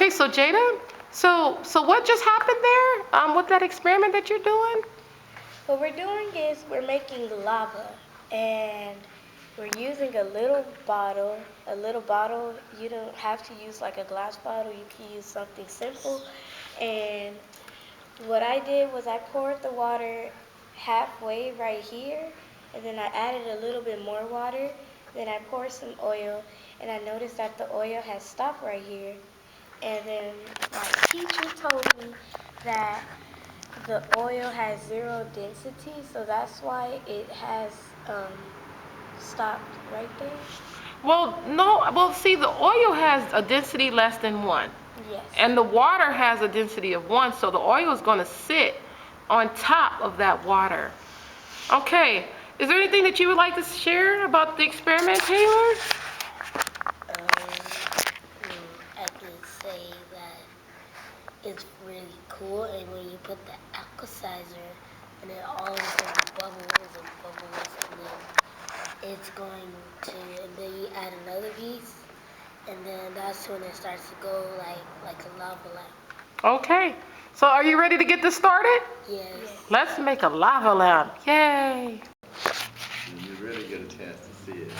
Okay, so Jada, so what just happened there? With that experiment that you're doing? What we're doing is we're making lava, and we're using a little bottle. A little bottle, you don't have to use like a glass bottle, you can use something simple. And what I did was I poured the water halfway right here, and then I added a little bit more water. Then I poured some oil, and I noticed that the oil had stopped right here. And then my teacher told me that the oil has zero density, so that's why it has stopped right there. Well, no. Well, see, the oil has a density less than 1. Yes. And the water has a density of 1, so the oil is going to sit on top of that water. Okay. Is there anything that you would like to share about the experiment, Taylor? I can say that it's really cool, and when you put the alkalizer, and then all of a sudden bubbles and bubbles, and then it's going to, and then you add another piece, and then that's when it starts to go like a lava lamp. Okay. So are you ready to get this started? Yes. Let's make a lava lamp. Yay. You really get a chance to see it.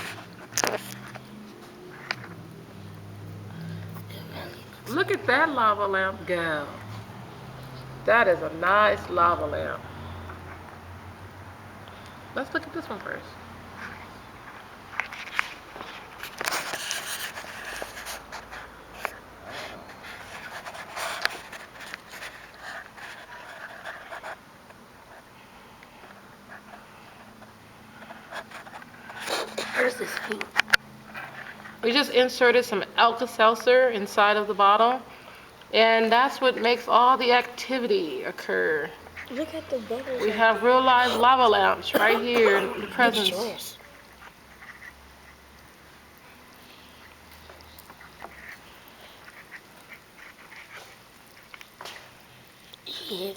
Look at that lava lamp go. That is a nice lava lamp. Let's look at this one first. Where's this pink? We just inserted some Alka-Seltzer inside of the bottle, and that's what makes all the activity occur. Look at the bubbles. We have real live lava lamps right here in the presence. Yours. Yeah.